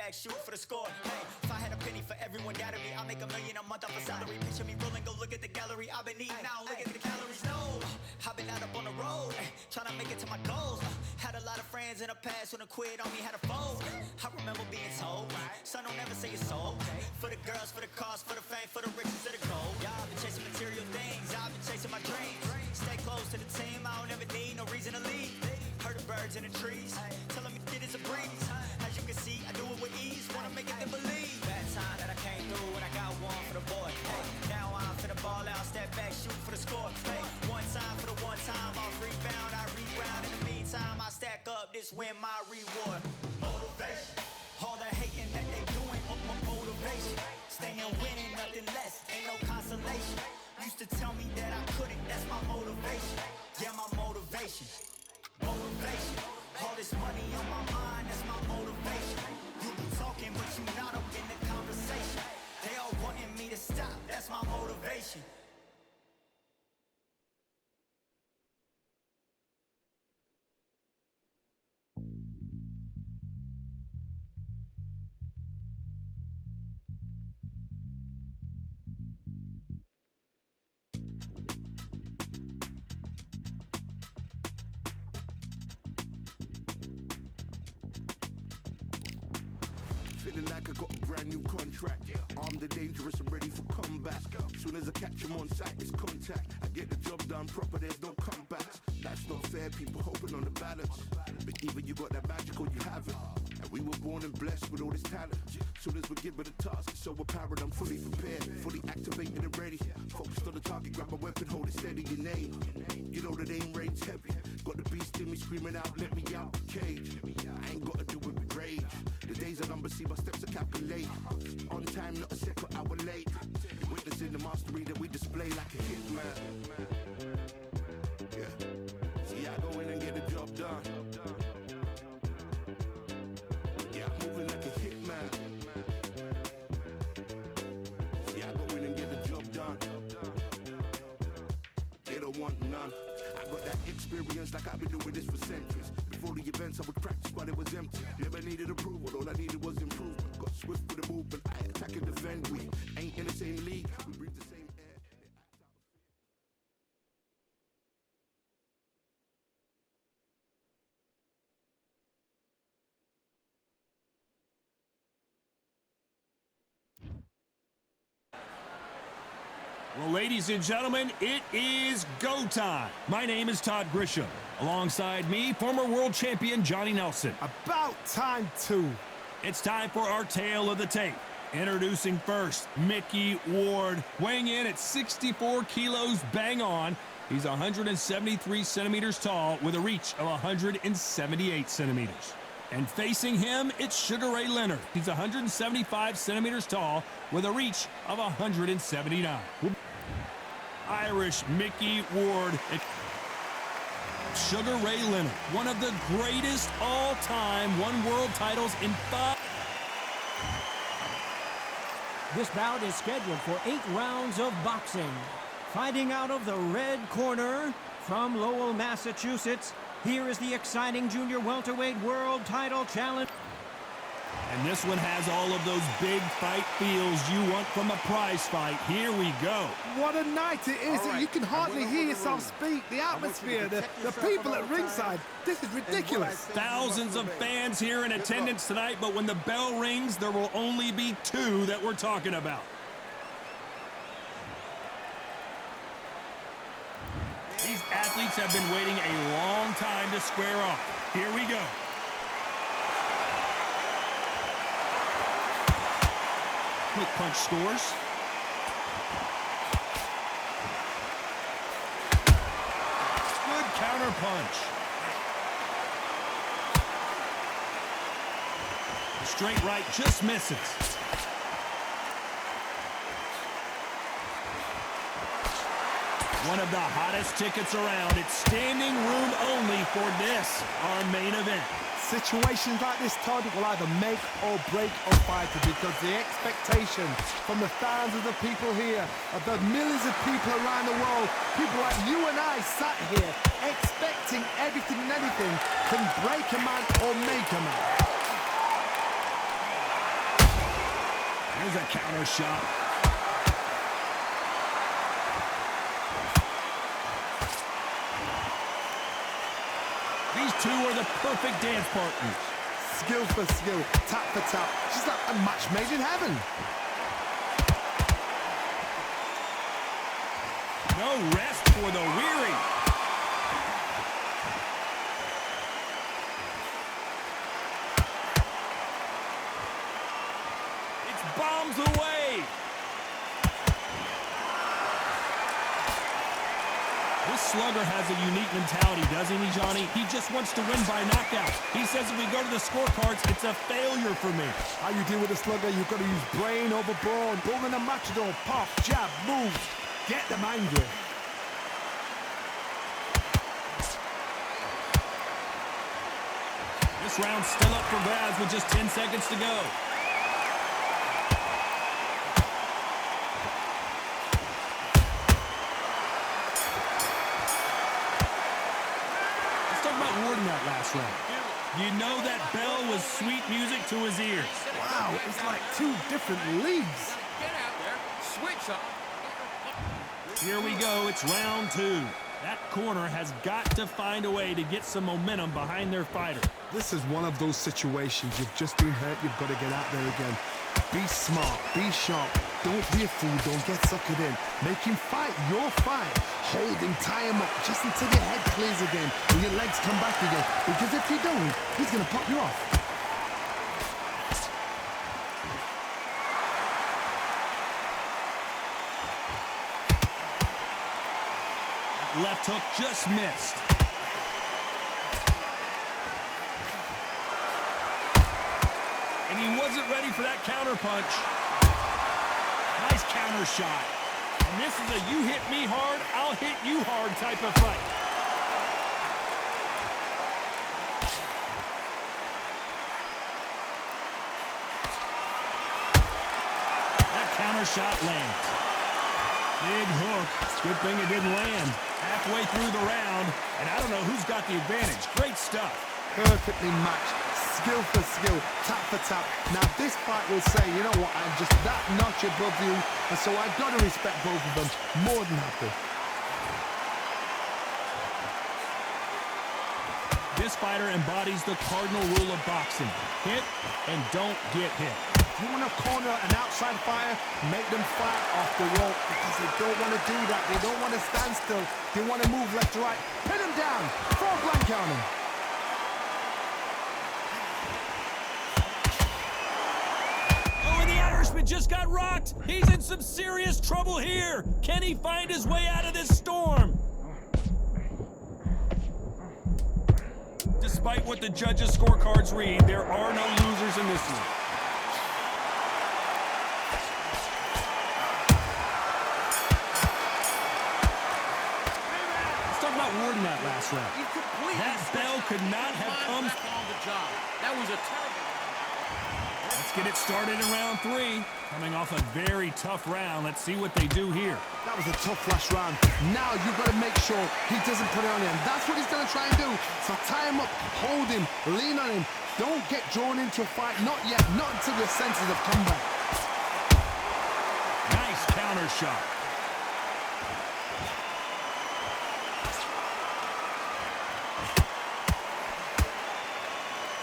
back, shoot for the score. Hey, if I had a penny for everyone doubting me, I'll make $1 million a month off a salary. Picture me rolling, go look at the gallery. I've been eating now, look at the calories. No, I've been out up on the road, trying to make it to my goals. Had a lot of friends in the past when I quit on me, had a fold. I remember being told, son, don't ever say it's sold. For the girls, for the cars, for the fame, for the riches, for the gold. Yeah, I've been chasing material things, I've been chasing my dreams. Stay close to the team, I don't ever need no reason to leave. Heard the birds in the trees, telling me shit is a breeze. As you can see, I do it with ease, wanna make it then believe. Bad time that I came through when I got one for the boy. Hey, now I'm finna ball out, step back, shoot for the score. Hey, one time for the one time, I'll rebound, I reground. In the meantime, I stack up, this win my reward. Motivation, all the hating that they doing, motivation. Staying winning, nothing less, ain't no consolation. Used to tell me that I couldn't, that's my motivation. Yeah, my motivation. Motivation, all this money on my mind, that's my motivation. You be talking, but you not up in the conversation. They all wanting me to stop, that's my motivation. Feeling like I got a brand new contract. Armed and dangerous and ready for comeback. Soon as I catch him on sight, it's contact. I get the job done proper, there's no comebacks. That's not fair, people hoping on the balance. But either you got that magic or you haven't. And we were born and blessed with all this talent. Soon as we're given the task, it's overpowered, I'm fully prepared. Fully activated and ready. Focused on the target, grab my weapon, hold it steady, your name. You know that aim rain's heavy. Got the beast in me screaming out, let me out the cage. I ain't gotta do it with rage. The days are numbered, see my steps are calculated. On time, not a second hour late. You're witnessing the mastery that we display like a hitman. Yeah. See, I go in and get the job done. Yeah, I'm moving like a hitman. See, I go in and get the job done. They don't want none. I got that experience like I've been doing this for centuries. Before the events, I would practice while it was empty. Never needed approval, all I needed was improvement. Got swift with the movement, I attack and defend. We ain't in the same league, we breathe the same air. Well, ladies and gentlemen, it is go time. My name is Todd Grisham. Alongside me, former world champion Johnny Nelson. About time, too. It's time for our tale of the tape. Introducing first, Mickey Ward, weighing in at 64 kilos bang on. He's 173 centimeters tall with a reach of 178 centimeters. And facing him, it's Sugar Ray Leonard. He's 175 centimeters tall with a reach of 179. Irish Mickey Ward. Sugar Ray Leonard, one of the greatest all-time, won world titles in 5. This bout is scheduled for 8 rounds of boxing. Fighting out of the red corner from Lowell, Massachusetts, here is the exciting junior welterweight world title challenge. And this one has all of those big fight feels you want from a prize fight. Here we go. What a night it is. You can hardly hear yourself speak. The atmosphere, the people at ringside. This is ridiculous. Thousands of fans here in attendance tonight, but when the bell rings, there will only be 2 that we're talking about. These athletes have been waiting a long time to square off. Here we go. Quick punch scores. Good counter punch. The straight right just misses. One of the hottest tickets around. It's standing room only for this, our main event. Situations like this, Todd, will either make or break a fighter because the expectation from the thousands of the people here, of the millions of people around the world, people like you and I sat here expecting everything and anything can break a man or make a man. There's a counter shot. These two are the perfect dance partners. Skill for skill, tap for tap. She's like a match made in heaven. No rest for the weary. It's bombs away. This slugger has a unique mentality, doesn't he, Johnny? He just wants to win by knockout. He says if we go to the scorecards, it's a failure for me. How you deal with a slugger, you've got to use brain over brawn. Building a matador, pop, jab, moves. Get them angry. This round's still up for grabs with just 10 seconds to go. Let's talk about Ward in that last round. You know that bell was sweet music to his ears. Wow, it's like two different leagues. Get out there. Switch up. Here we go, it's round two. That corner has got to find a way to get some momentum behind their fighter. This is one of those situations. You've just been hurt, you've got to get out there again. Be smart, be sharp. Don't be a fool, don't get suckered in. Make him fight your fight. Hold him, tie him up, just until your head clears again and your legs come back again. Because if you don't, he's going to pop you off. Left hook just missed. And he wasn't ready for that counter punch. Nice counter shot. And this is a you hit me hard, I'll hit you hard type of fight. That counter shot lands. Big hook. Good thing it didn't land. Halfway through the round, and I don't know who's got the advantage. Great stuff. Perfectly matched. Skill for skill, tap for tap. Now this fight will say, you know what, I'm just that notch above you, and so I've got to respect both of them. More than happy. This fighter embodies the cardinal rule of boxing. Hit and don't get hit. If you want to corner an outside fighter, make them fight off the rope because they don't want to do that. They don't want to stand still. They want to move left to right. Pin them down. Throw a blank on them. Oh, and the Irishman just got rocked. He's in some serious trouble here. Can he find his way out of this storm? Despite what the judges' scorecards read, there are no losers in this one. Ward in that last round. That bell could not have come on the job. That was a terrible. Let's get it started in round three. Coming off a very tough round. Let's see what they do here. That was a tough last round. Now you've got to make sure he doesn't put it on him. That's what he's going to try and do. So tie him up, hold him, lean on him. Don't get drawn into a fight. Not yet. Not until your senses have come back. Nice counter shot.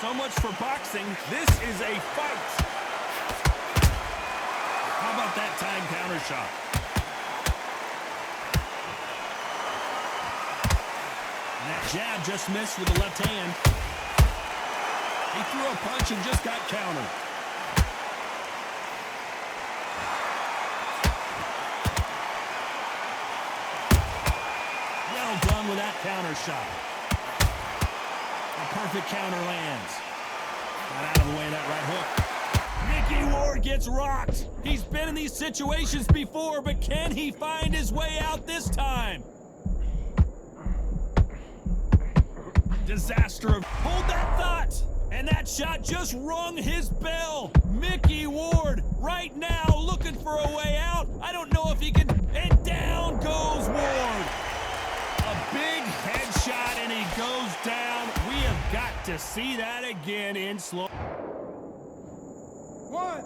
So much for boxing. This is a fight. How about that time counter shot? And that jab just missed with the left hand. He threw a punch and just got countered. Well done with that counter shot. Perfect counter lands. Got out of the way of that right hook. Mickey Ward gets rocked. He's been in these situations before, but can he find his way out this time? Disaster. Hold that thought. And that shot just rung his bell. Mickey Ward right now looking for a way out. I don't know if he can. And down goes Ward. A big headshot and he goes down. We have got to see that again in slow. 1,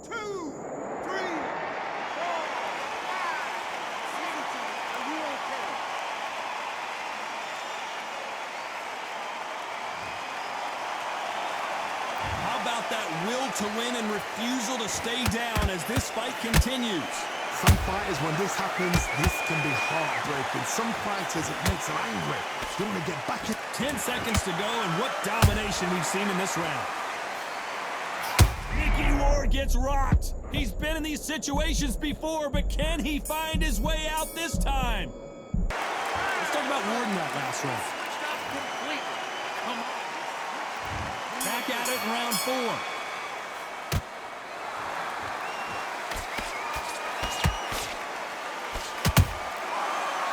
2. will to win and refusal to stay down as this fight continues. Some fighters, when this happens, this can be heartbreaking. Some fighters, it makes them angry. They want to get back in. 10 seconds to go, and what domination we've seen in this round. Mickey Ward gets rocked. He's been in these situations before, but can he find his way out this time? Let's talk about Ward in that last round. Switched off completely. Come on. Back at it in round 4.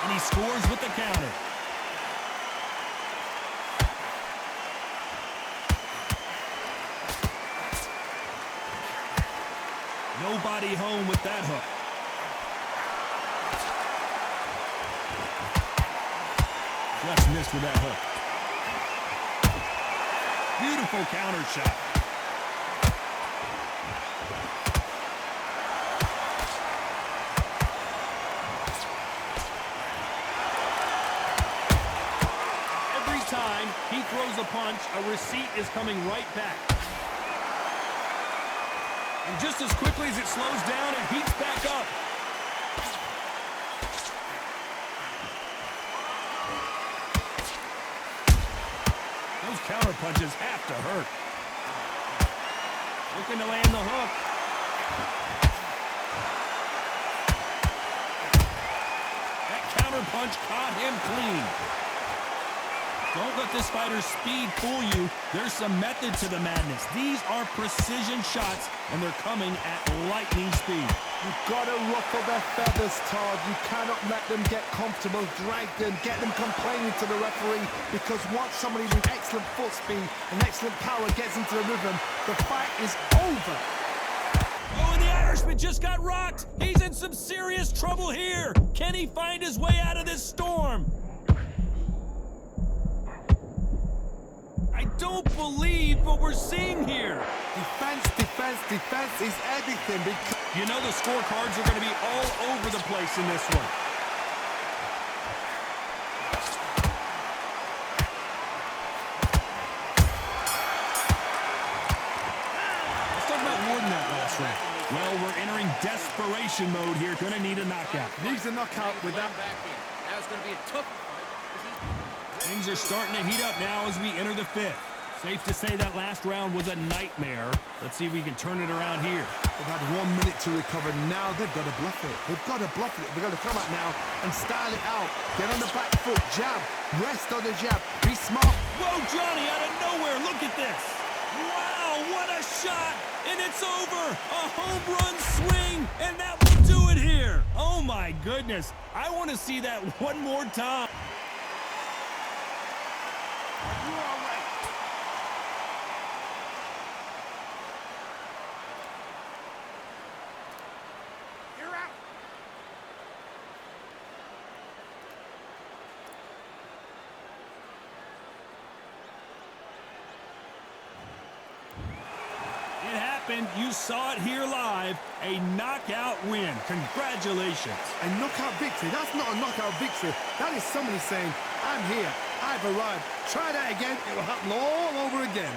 And he scores with the counter. Nobody home with that hook. Just missed with that hook. Beautiful counter shot. Every time he throws a punch, a receipt is coming right back. And just as quickly as it slows down, it heats back up. Those counter punches have to hurt. Looking to land the hook. That counter punch caught him clean. Don't let this fighter's speed fool you. There's some method to the madness. These are precision shots, and they're coming at lightning speed. You've got to ruffle their feathers, Todd. You cannot let them get comfortable, drag them, get them complaining to the referee, because once somebody with excellent foot speed and excellent power gets into the rhythm, the fight is over. Oh, and the Irishman just got rocked. He's in some serious trouble here. Can he find his way out of this storm? I don't believe what we're seeing here. Defense, defense, defense is everything. You know the scorecards are going to be all over the place in this one. Let's talk about Ward in that last round. Well, we're entering desperation mode here. Going to need a knockout. Needs a knockout with that. Back in. Now it's going to be a tough fight. Things are starting to heat up now as we enter the 5th. Safe to say that last round was a nightmare. Let's see if we can turn it around here. They've had 1 minute to recover. Now they've got to bluff it. They've got to bluff it. They've got to come out now and style it out. Get on the back foot, jab, rest on the jab. Be smart. Whoa, Johnny, out of nowhere. Look at this. Wow, what a shot. And it's over. A home run swing. And that will do it here. Oh, my goodness. I want to see that one more time. You saw it here live. A knockout win. Congratulations. A knockout victory. That's not a knockout victory. That is somebody saying, I'm here. I've arrived. Try that again. It will happen all over again.